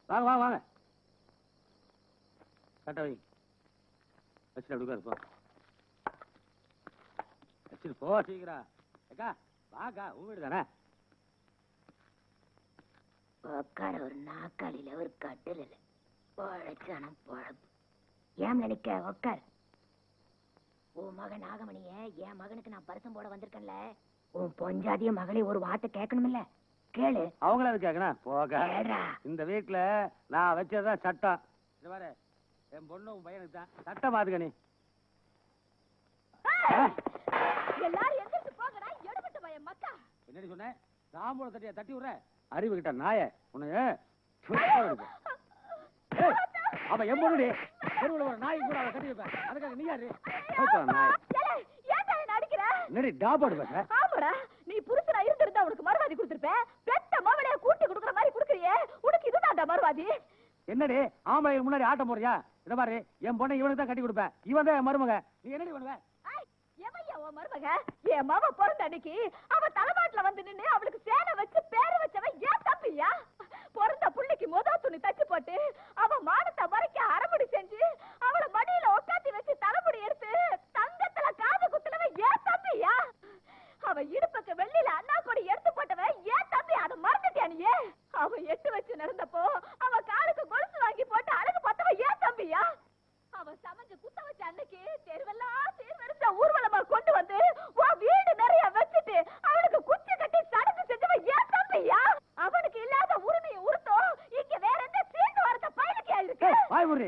வாங்க வாங்க வாங்க. கட்ட வை. வச்சுட்டு அப்படி போ. வச்சுட்டு போ சீக்கிரம். அக்கா வாக்கா, உங்க வீடு தானே? உட்கார ஒரு நாக்காளியில ஒரு கட்டில பொழைச்சான பொழப்பு. ஏன் நினைக்க உட்கார். உன் மகன் நாகமணிய என் மகனுக்கு நான் பரிசம் போட வந்திருக்கேன்ல, உன் பொஞ்சாதிய மகளே ஒரு வார்த்தை கேட்கணுமில்ல, கேளு. அவங்கள கேட்கணும் போக. இந்த வீட்டுல நான் வச்சதுதான் சட்டம். இது பாரு, என் பொண்ணு உன் பையனுக்கு தான் சட்டம் பாத்துக்க. நீ எல்லாரும் எந்திரிச்சு போங்கடா, எடுபட்ட பையன் மக்கா. என்னடி சொன்ன? தாம்பூல தட்டியா தட்டி விடுற அறிவு கிட்ட நாய உன்னை. அவன் என் பொண்ணுடி. தெருவுல ஒரு நாய் கூட அவளை கட்டி வைப்பேன். அதுக்காக நீ யாரு? என்னடி டாபாடு பேச? ஆமாடா, நீ புருஷனா இருந்திருந்தா உனக்கு மறுவாதி கொடுத்திருப்பேன். பெத்த மவளைய கூட்டி கொடுக்குற மாதிரி கொடுக்குறியே, உனக்கு இதுதான் மறுவாதி. என்னடி ஆம்பளை முன்னாடி ஆட்டம் போறியா? இத பாரு, என் பொண்ணை இவனுக்கு தான் கட்டி கொடுப்பேன். இவன் தான் என் மருமக. நீ என்னடி பண்ணுவ? மருமக என் மாமா பிறந்த அன்னைக்கு அவ தலைமாட்டுல வந்து நின்று அவளுக்கு சேலை வச்சு பேரு வச்சவன் ஏன் தம்பியா? பிறந்த புள்ளைக்கு முதல் துணி தச்சு போட்டு அவ மானத்தை மறைக்க அரைமுடி செஞ்சு அவளை மடியில உட்காத்தி வச்சு தலைமுடி எடுத்து தங்கத்துல காது குத்துலவன் ஏன் தம்பியா? அவ இடுப்புக்கு வெள்ளியில அண்ணா கொடி எடுத்து போட்டவன் ஏன் தம்பி? அதை மறந்துட்டியா நீ? அவ எட்டு வச்சு நடந்தப்போ அவ காலுக்கு கொலுசு வாங்கி போட்டு அழகு பார்த்தவன் ஏன் தம்பியா? அவ சமைஞ்சு குத்த வச்ச அன்னைக்கு தெருவெல்லாம் சீர்வரிச ஊர்வலமா கொண்டு வந்து வீடு நிறைய வச்சுட்டு அவனுக்கு குச்சி கட்டி சடங்கு செஞ்சவன் ஏன் தம்பியா? அவனுக்கு இல்லாத உரிமையை உறுத்தோம் இங்க வேற எந்த சீண்டு வரத்த பயலுக்கே இருக்கு. வாய் முறி.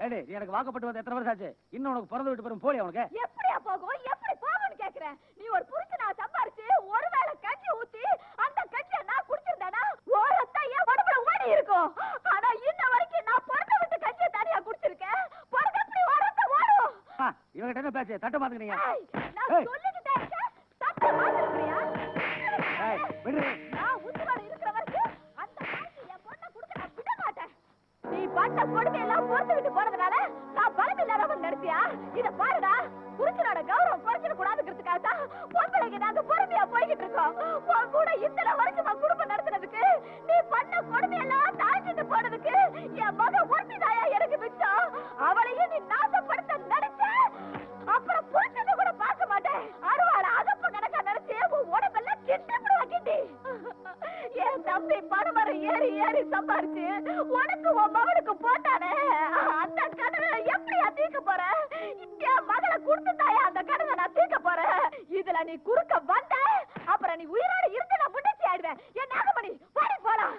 ஏடி, நீ எனக்கு வாக்கப்பட்டு வந்து எத்தனை வருஷம் ஆச்சு? இன்னும் உனக்கு பிறந்து விட்டு போறோம் போலி. அவனுக்கு எப்படியா போகும்? எப்படி போகும்னு கேக்குறேன். நீ ஒரு புருஷனா சம்பாரிச்சு ஒருவேளை கஞ்சி ஊத்தி அந்த கஞ்சியை நான் குடிச்சிருந்தேனா ஓரத்தான் என் உடம்புல ஓடி இருக்கும். ஆனா இன்ன வரைக்கும் நான் பிறந்த விட்டு கஞ்சியை தனியா குடிச்சிருக்கேன். பிறகு எப்படி ஓரத்த ஓடும்? இவங்கிட்ட என்ன பேச்சு? தட்ட மாத்துக்கிறீங்க. நான் சொல்லிக்கிட்டே இருக்கேன், தட்ட மாத்துறியா? நான் உசுரோட இருக்கிற வரைக்கும் அந்த காசு என் பொண்ணை கொடுக்க நான் விட மாட்டேன். நீ பண்ண கொடுமை எல்லாம் பொறுத்து விட்டு போனதுனால நான் பலம் இல்லாதவன் நினைச்சியா? இத பாருடா, புருஷனோட கௌரவம் குறைச்சிட கூடாதுங்கிறதுக்காக தான் பொம்பளைக்கு நாங்க பொறுமையா போய்கிட்டு இருக்கோம். உன் கூட இத்தனை வருஷமா குடும்பம் நடத்துறதுக்கு நீ பண்ண கொடுமை எல்லாம் தாழ்த்திட்டு போனதுக்கு என் மகன் ஒருத்திதாயா எனக்கு மிச்சம். அவளையும் நீ நாசப்படுத்த நினைச்ச அப்புறம் புருஷனை கூட பார்க்க மாட்டேன். அருவாள அதப்ப கணக்கா நினைச்சு உன் உடம்பெல்லாம் கிட்டப்பட வைக்கிட்டி. என் தம்பி பணமரம் ஏறி ஏறி சம்பாரிச்சு உனக்கு உன் மகனுக்கு போட்டானே, அந்த கடனை எப்படி தீர்க்க போற? என் மகளை கொடுத்துட்டாயா அந்த கடனை நான் தீர்க்க போறேன். இதுல நீ குறுக்க வந்த அப்புறம் நீ உயிரோட இருந்து நான் முன்னேற்றி ஆயிடுவேன். என் நாகமணி பாடி போலாம்.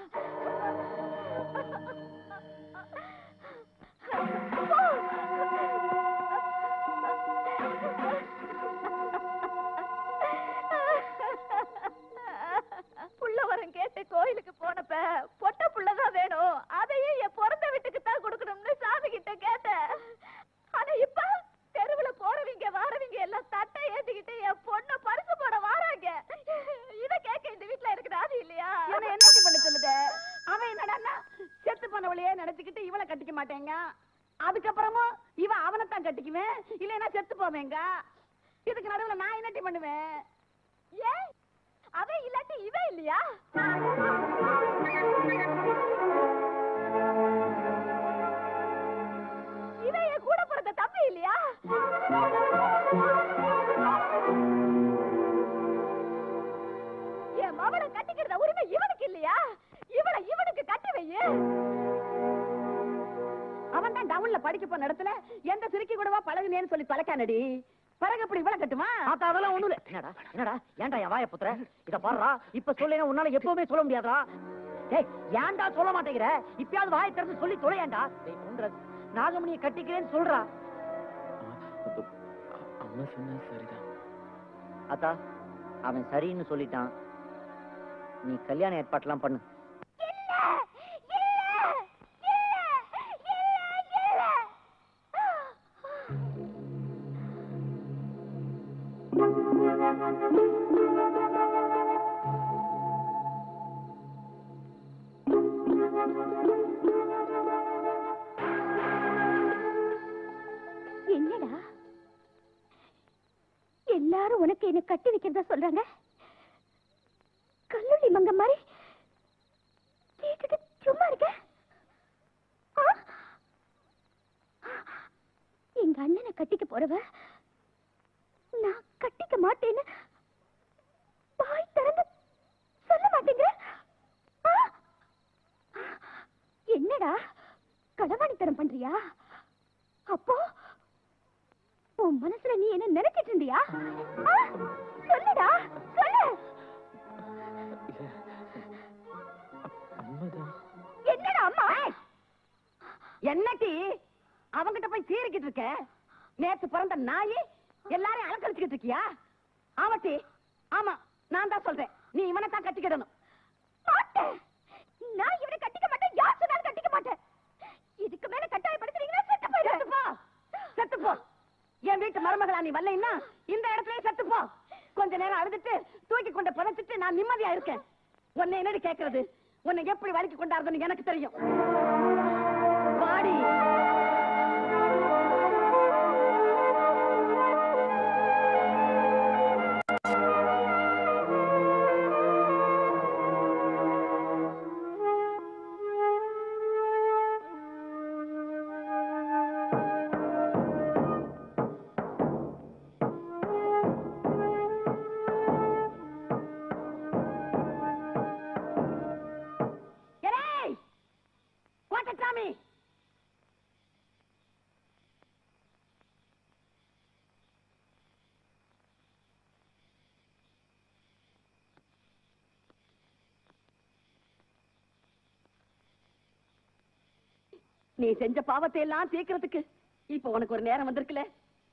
புள்ளவரம் கேட்டு கோயிலுக்கு போனப்ப பொட்ட புள்ளதான் வேணும், அதையும் என் பிறந்த வீட்டுக்கு தான் கொடுக்கணும்னு சாமி கிட்ட கேட்டேன். ஆனா இப்ப தெருவுல போறவங்க வாரவங்க எல்லாம் தட்டை ஏத்திக்கிட்டு என் பொண்ண பரிசு போட வாராங்க. இத கேட்க இந்த வீட்டுல இருக்குது அது இல்லையா? என்ன பண்ண சொல்லுத? அவன் என்னடா செத்து போனவளையே நினைச்சுக்கிட்டு இவளை கட்டிக்க மாட்டேங்க, அதுக்கப்புறமும் இவன் அவனைத்தான் கட்டிக்குவேன், இல்லைன்னா செத்து போவேங்க. இதுக்கு நடுவுல நான் என்னட்டி பண்ணுவேன்? ஏன் அவன் இல்லாட்டி இவன் இல்லையா? இவன் என் கூட பிறந்த தம்பி இல்லையா? என் மவனை கட்டிக்கிறத உரிமை இவனுக்கு இல்லையா? இவளை இவனுக்கு கட்டி வைய. அவன் தான் டவுன்ல படிக்க போன இடத்துல எந்த சிரிக்கி கூடவா பழகுனேன்னு சொல்லி தொலைக்கானடி. பரக அப்படி இவ்வளவு கட்டுமா? அதெல்லாம் ஒண்ணும் இல்ல. என்னடா என்னடா ஏன்டா என் வாயை புத்துற? இத பாருடா, இப்ப சொல்லேன்னா உன்னால எப்பவுமே சொல்ல முடியாதா? டேய், ஏன்டா சொல்ல மாட்டேங்கிற? இப்பயாவது வாயை திறந்து சொல்லி தொலையாண்டா. டேய் குண்டரஸ், நாகமணியை கட்டிக்கிறேன்னு சொல்றா. அம்மா சொன்னா சரிதான். அத்தா, அவன் சரின்னு சொல்லிட்டான். நீ கல்யாண ஏற்பாட்டெல்லாம் பண்ணு. என்னடா எல்லாரும் உனக்கு என்ன கட்டி வைக்கிறதா சொல்றாங்க? கல்லூரி மங்க மாதிரி கேட்டுட்டு சும்மா இருக்க. கட்டிக்க போறவ நான் கட்டிக்க மாட்டேன்னு வாய் திறந்து சொல்ல மாட்டேங்கிற. என்னடா களவாணித்தனம் பண்றியா? அப்போ உன் மனசுல நீ என்ன நினைச்சிட்டு இருந்தியா? சொல்லுடா, சொல்லு. என்னடா அம்மா? என்னட்டி அவங்கிட்ட போய் சீரிக்கிட்டு இருக்க? நேத்து பிறந்த நாயி எல்லாரையும் அலக்கழிச்சுக்கிட்டு இருக்கியா? ஆமாட்டி, ஆமா, நான் தான் சொல்றேன், நீ இவனை தான் கட்டிக்கிடணும். மாட்டேன், நான் இவனை கட்டிக்க மாட்டேன். யார் சொன்னாலும் கட்டிக்க மாட்டேன். இதுக்கு மேல கட்டாயப்படுத்துறீங்கன்னா செத்து போயிடு. செத்து போ. என் வீட்டு மருமகளா நீ வரலைன்னா இந்த இடத்துலயே செத்து போ. கொஞ்ச நேரம் அழுதுட்டு தூக்கி கொண்டு புதைச்சிட்டு நான் நிம்மதியா இருக்கேன். உன்னை என்னடி கேட்கறது? உன்னை எப்படி வலிக்கு கொண்டாடுறதுன்னு எனக்கு தெரியும். வாடி. நீ செஞ்ச பாவத்தை எல்லாம் தீர்க்கிறதுக்கு இப்ப உனக்கு ஒரு நேரம் வந்திருக்குல.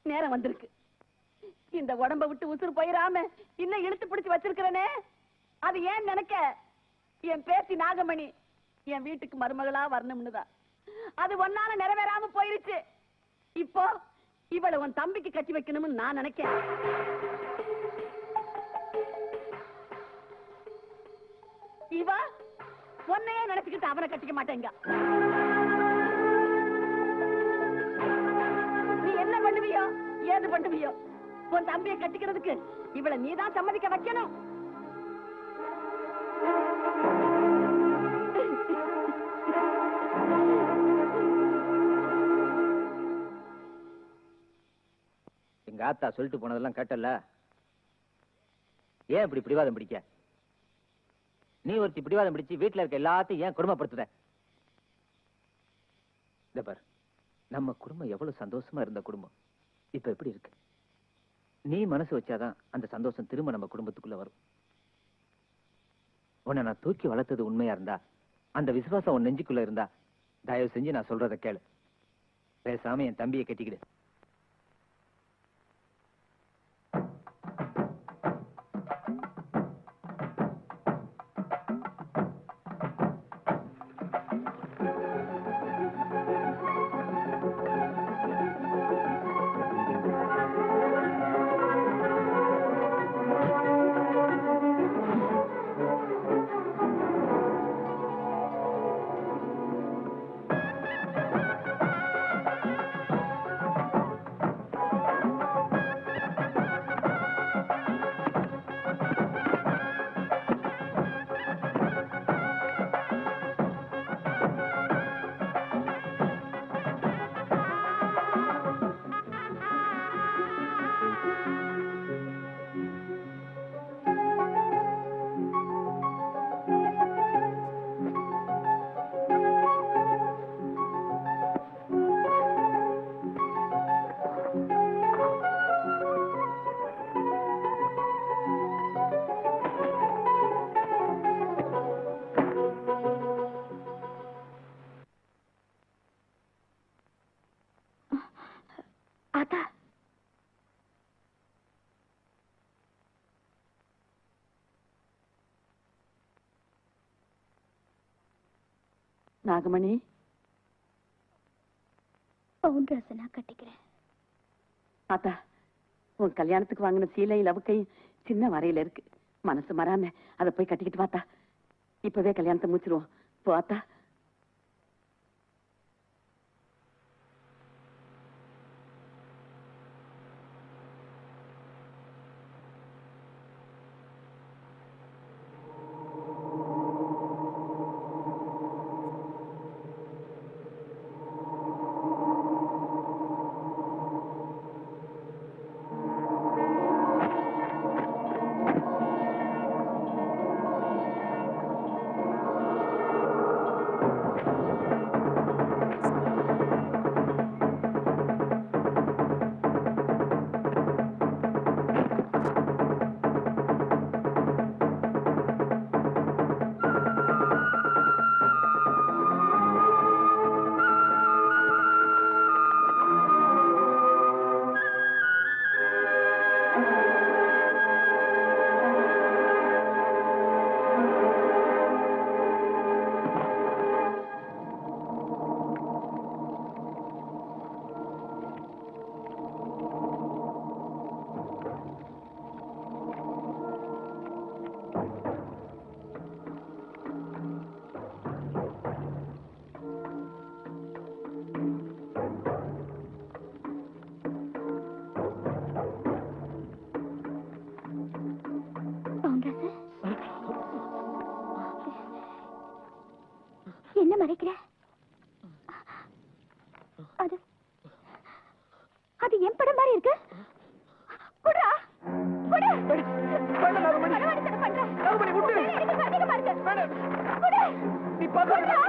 நேரம் வந்திருக்கு. இந்த உடம்ப விட்டு உசுறு போயிடாம இன்னும் இழுத்து பிடிச்சு வச்சிருக்கிறனே, அது ஏன் நினைக்க? என் பேத்தி நாகமணி என் வீட்டுக்கு மருமகளா வரணும்னுதான். அது ஒன்னால நிறைவேறாம போயிருச்சு. இப்போ இவளை உன் தம்பிக்கு கட்டி வைக்கணும்னு நான் நினைக்கிறேன். இவ உன்னையே நினைச்சுக்கிட்டு அவனை கட்டிக்க மாட்டேங்க. நீ என்ன பண்ணுவியோ ஏது பண்ணுவியோ, உன் தம்பியை கட்டிக்கிறதுக்கு இவளை நீதான் சம்மதிக்க வைக்கணும். எங்க ஆத்தா சொல்லிட்டு போனதெல்லாம் கேட்டல. ஏன் இப்படி பிடிவாதம் பிடிக்க? நீ ஒருத்தி பிடிவாதம் பிடிச்சு வீட்டுல இருக்க எல்லாத்தையும் ஏன் குடும்பப்படுத்துற? இந்த பார், நம்ம குடும்பம் எவ்வளவு சந்தோஷமா இருந்த குடும்பம் இப்ப எப்படி இருக்கு? நீ மனசு வச்சாதான் அந்த சந்தோஷம் திரும்ப நம்ம குடும்பத்துக்குள்ள வரும். உன்னை நான் தூக்கி வளர்த்தது உண்மையா இருந்தா, அந்த விசுவாசம் உன் நெஞ்சுக்குள்ள இருந்தா, தயவு செஞ்சு நான் சொல்றத கேளு. பேசாம என் தம்பியை கட்டிக்கிடு. நாகமணி, பவுன் ட்ரெஸ் நான் கட்டிக்கிறேன். ஆத்தா, உன் கல்யாணத்துக்கு வாங்கின சீலை லவுக்கை சின்ன வரையில இருக்கு. மனசு மறாம அதை போய் கட்டிக்கிட்டு வாத்தா. இப்பவே கல்யாணத்தை முடிச்சிருவோம். போத்தா. என்ன மறைக்கிற? அது அது என் படம் மாதிரி இருக்கு. குடுறா குடு. பரவாயில்லை பண்றேன். எனக்கு சந்தேகமா இருக்கு. குடு. நீ பாத்தா மேடம்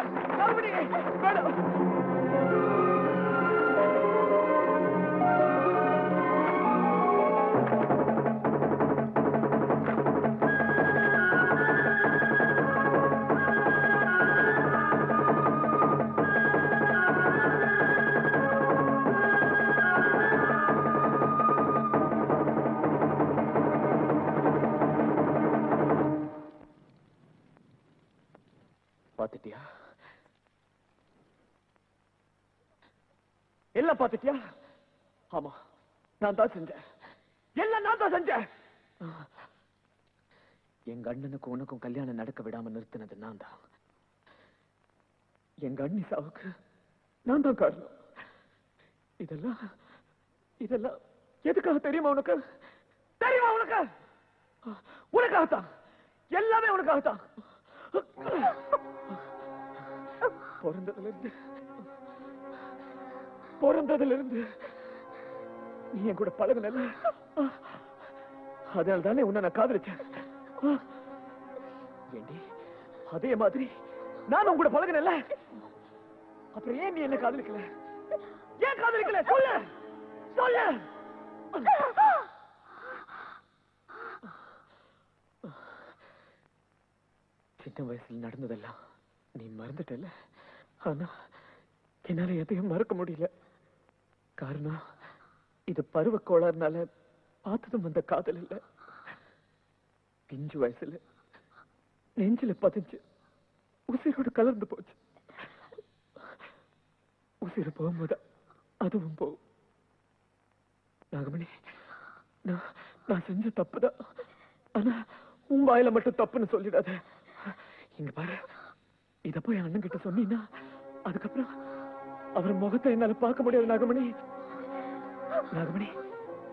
பாத்துட்டியா? எல்லாம் பாத்துட்டியா? ஆமா, நான் தான் செஞ்சேன். எல்லாம் நான் தான் செஞ்சேன். எங்க அண்ணனுக்கும் உனக்கும் கல்யாணம் நடக்க விடாம நிறுத்தினது நான் தான். எங்க அண்ணி சாவுக்கு நான் தான் காரணம். இதெல்லாம் இதெல்லாம் எதுக்காக தெரியுமா உனக்கு? தெரியுமா உனக்கு? உனக்காகத்தான். எல்லாமே உனக்காகத்தான். பிறந்ததிலிருந்து நீ என் கூட பழகுன, அதனால தானே உன்னை நான் காதலிச்சேன். ஏண்டி அதே மாதிரி நான் உன் கூட பழகுனல, அப்புறம் ஏன் நீ என்ன காதலிக்கல? ஏன் காதலிக்கல? சொல்லு சொல்லு. சின்ன வயசுல நடந்ததெல்லாம் நீ மறந்துட்டல. ஆனா என்னால எதையும் மறக்க முடியல. காரணம் இது பருவ கோளாறுனால பார்த்ததும் வந்த காதல் இல்ல. பிஞ்சு வயசுல நெஞ்சில பதிஞ்சு உசிரோடு கலந்து போச்சு. உசிர போகும்போது அதுவும் போகும். நாகமணி, நான் செஞ்ச தப்புதான். ஆனா உன் வாயில மட்டும் தப்புன்னு சொல்லிடாத. இங்க பாரு, இத போய் அண்ணன் கிட்ட சொன்னீங்கன்னா அதுக்கப்புறம் அவர் முகத்தை என்னால பார்க்க முடியாது. நாகமணி, நாகமணி,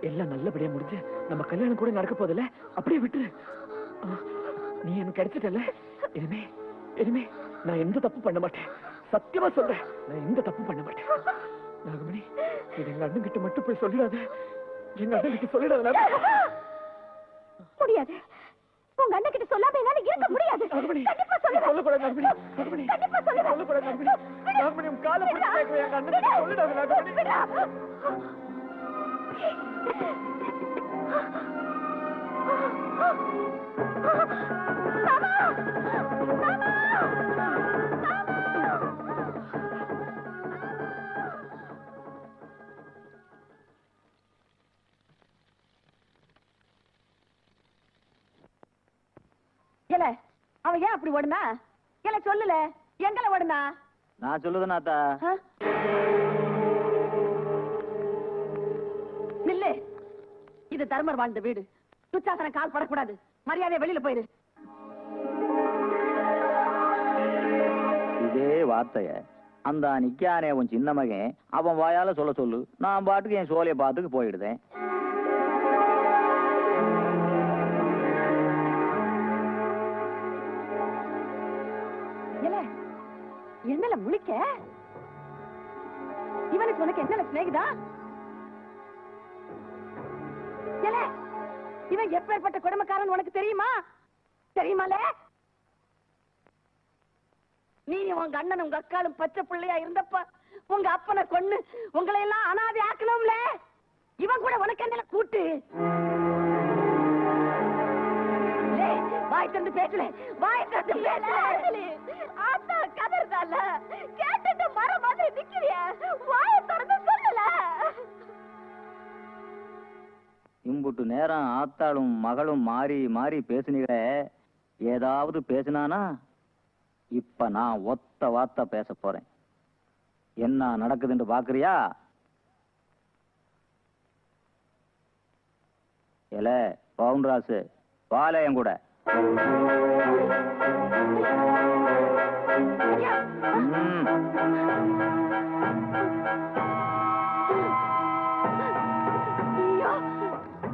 எல்லாம் நல்லபடியா முடிஞ்சு நம்ம கல்யாணம் கூட நடக்க போதில்ல, அப்படியே விட்டுரு. நீ எனக்கு கிடைச்சிட்டல. இனிமே இனிமே நான் எந்த தப்பு பண்ண மாட்டேன். சத்தியமா சொல்றேன், நான் எந்த தப்பு பண்ண மாட்டேன். நாகமணி, இது எங்க அண்ணன் கிட்ட மட்டும் போய் சொல்லிடாத. எங்க அண்ணன் கிட்ட சொல்லிடாத. முடியாது. உங்க அண்ணன் கிட்ட சொல்லாம என்னால இருக்க முடியாது. கண்டிப்பா சொல்லுங்க. சொல்லக்கூடாது நாகமணி. நாகமணி, கண்டிப்பா சொல்லுங்க. சொல்லக்கூடாது நாகமணி. நாகமணி, உன் காலை பிடிச்சு கேட்கிறேன். எங்க அண்ணன் கிட்ட சொல்லிடாத நாகமணி. அவன் ஏன் அப்படி ஓடுனா? இல்ல சொல்லல, எங்களை ஓடுனா? நான் சொல்லுதுனாத்தா. நில்லு. இது தர்மர் வாழ்ந்த வீடு. துச்சாசன கால் படக்கூடாது. மரியாதையா வெளியில போயிரு. இதே வார்த்தைய அந்த நிக்கானே உன் சின்ன மகன் அவன் வாயால சொல்ல சொல்லு. நான் பாட்டுக்கு என் சோலைய பாத்துக்கு போயிடுதேன். என்னல முழிக்க? இவனுக்கு உனக்கு என்ன சிநேகிதா? இவன் எப்பேற்பட்ட குடும்பக்காரன் உனக்கு தெரியுமா? தெரியுமால? நீ உங்க அண்ணன் உங்க அக்காலும் பச்சை பிள்ளையா இருந்தப்ப உங்க அப்பனை கொன்னு உங்களை எல்லாம் அனாதை ஆக்கணும்ல. இவன் கூட உனக்கு என்ன கூட்டு? வாய் தந்து பேசல, வாய் தந்து பேசல. ஆத்தா கதறதால கேட்டுட்டு மர மாதிரி நிக்கிறிய. வாயை திறந்து சொல்லல. இம்புட்டு நேரம் ஆத்தாளும் மகளும் மாறி மாறி பேசுனீங்களே, ஏதாவது பேசினானா? இப்ப நான் ஒத்த வார்த்தை பேச போறேன். என்ன நடக்குதுன்னு பாக்குறியா? ஏல பவுன்ராசு, பாளையம் கூட.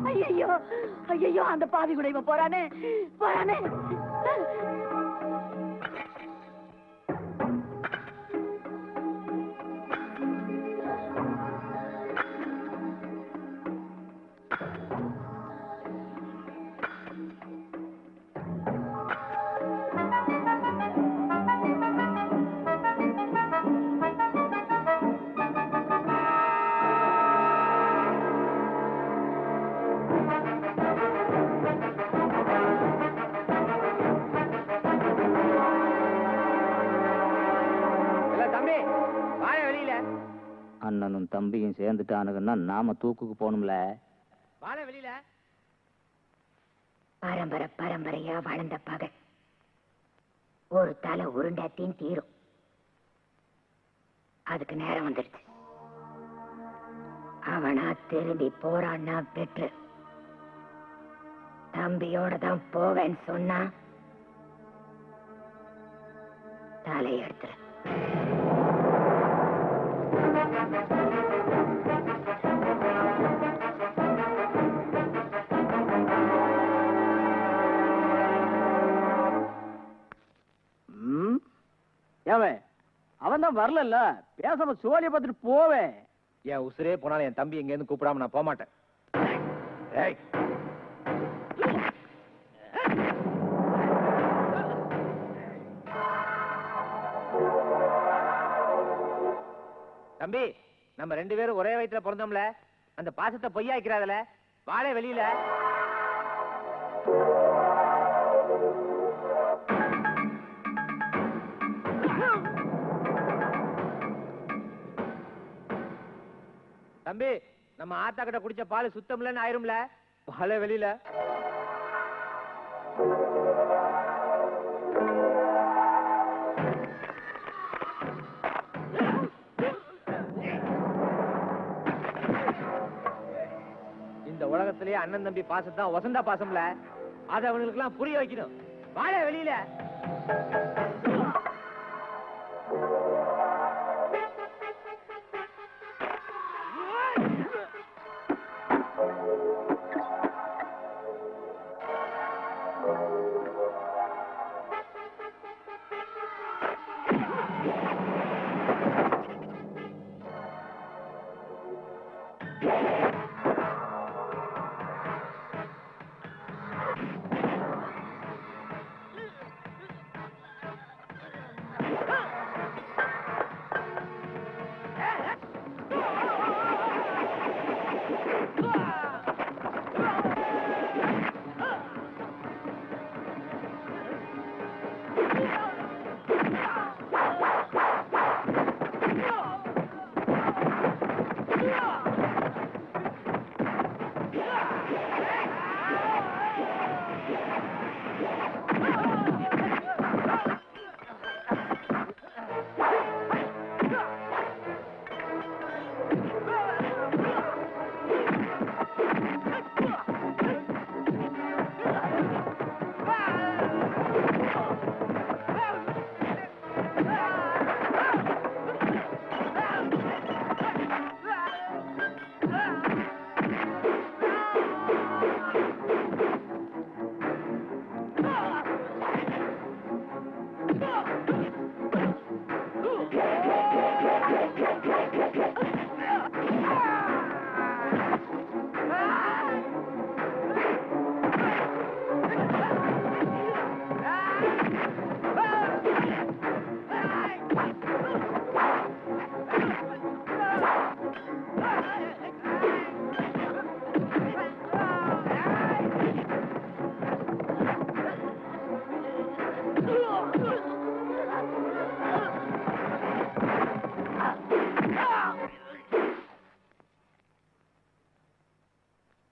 ஐயோ ஐயோ, அந்த பாவி கூட இவன் போறானே போறானே. வெளியில. அண்ணனும் தம்பியும் சேர்ந்துட்டானுங்கன்னா நாம தூக்குக்கு போகணும்ல. வாழ வெளியில. பரம்பரை பரம்பரையா வளர்ந்த பகை ஒரு தலை உருண்டாத்தையும் தீரும். அதுக்கு நேரம் வந்துடுச்சு. அவனா திரும்பி போறான்னா பெற்று தம்பியோட தான் போவேன்னு சொன்னா தலையெடுத்துரு. அவன் தான் வரல, பேசாம சோழிய பார்த்துட்டு போவேன். என் உசுரே போனாலும் என் தம்பி எங்க இருந்து கூப்பிடாம நான் போக மாட்டேன். தம்பி, நம்ம 2 பேரும் ஒரே வயித்துல பிறந்தோம்ல, அந்த பாசத்தை பொய்யாக்கிறாதல. வாழை வெளியில. தம்பி, நம்ம ஆத்தா கிட்ட குடிச்ச பால் சுத்தம்லன்னு ஆயிரும்ல. வாழை வெளியில. இந்த உலகத்திலேயே அண்ணன் தம்பி பாசம் தான் வசந்தா பாசம்ல. அதை அவங்களுக்கு எல்லாம் புரிய வைக்கணும். வாழை வெளியில.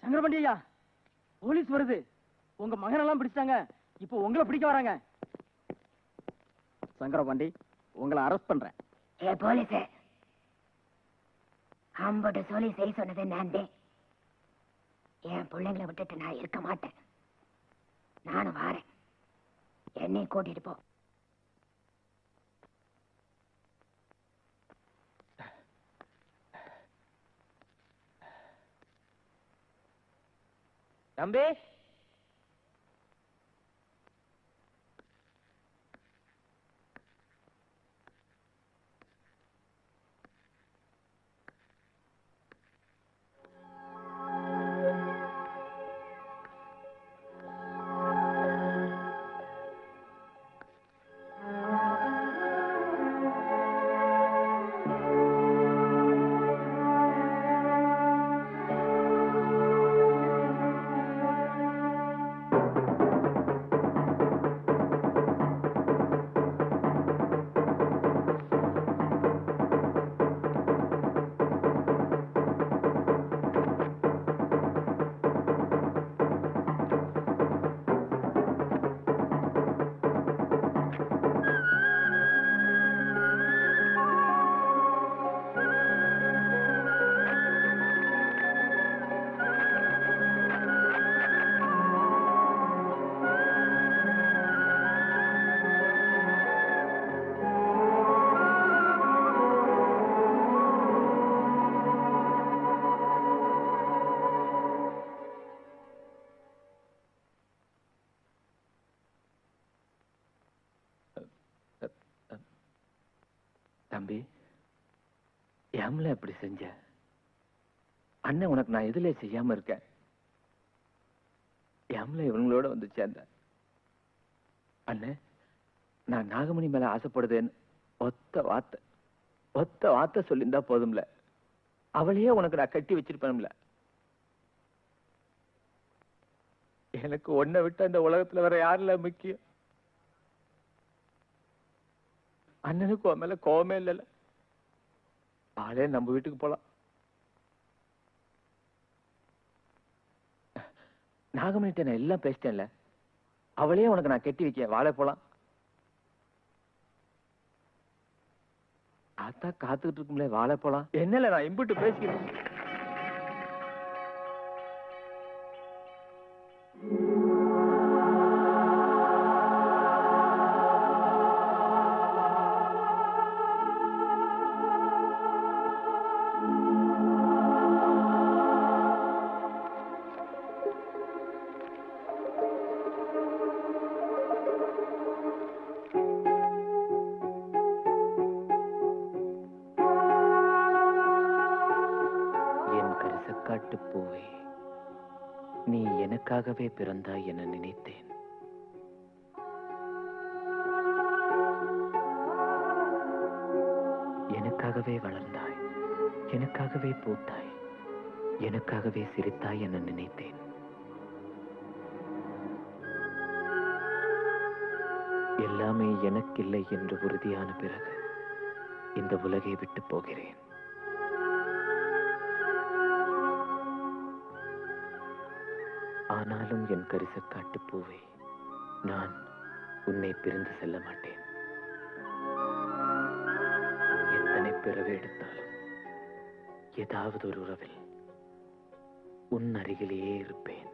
சங்கரபாண்டியா, போலீஸ் வருது. உங்க மகனெல்லாம் பிடிச்சிட்டாங்க. இப்போ உங்களை பிடிக்க வராங்க. சங்கரபாண்டி, உங்களை அரெஸ்ட் பண்றேன். ஏ போலீஸே, அம்பட்டு சொல்லி செய்ய சொன்னது நான் தான். என் பிள்ளைங்களை விட்டுட்டு நான் இருக்க மாட்டேன். நானும் வாரேன். என்னையும் கூட்டிட்டு போ. தம்பி, தம்பி, ஏம்ல இப்படி செஞ்ச? அண்ணன் உனக்கு நான் எதுல செய்யாம இருக்கேன்? ஏம்ல இவங்களோட வந்து சேர்ந்த? அண்ணன், நான் நாகமணி மேல ஆசைப்படுதேன்னு ஒத்த வார்த்தை சொல்லியிருந்தா போதும்ல. அவளையே உனக்கு நான் கட்டி வச்சிருப்பேன்ல. எனக்கு ஒன்ன விட்டு அந்த உலகத்துல வேற யாருல முக்கியம்? அண்ணனுக்கு உன் மேல கோவமே இல்லைல்ல. ஆளே நம்ம வீட்டுக்கு போலாம். நாகமணிட்ட நான் எல்லாம் பேசிட்டேன்ல. அவளையே உனக்கு நான் கட்டி வைக்க வாழ போலாம். ஆத்தா காத்துக்கிட்டு இருக்கும்ல, வாழ போலாம். என்னல நான் இம்புட்டு பேசிக்கிறேன். பூவே, நீ எனக்காகவே பிறந்தாய் என நினைத்தேன். எனக்காகவே வளர்ந்தாய், எனக்காகவே பூத்தாய், எனக்காகவே சிரித்தாய் என நினைத்தேன். எல்லாமே எனக்கில்லை என்று உறுதியான பிறகு இந்த உலகை விட்டு போகிறேன். ஆனாலும் என் கரிசக்காட்டு பூவே, நான் உன்னை பிரிந்து செல்ல மாட்டேன். எத்தனை பிறவி எடுத்தாலும் ஏதாவது ஒரு உறவில் உன் அருகிலேயே இருப்பேன்.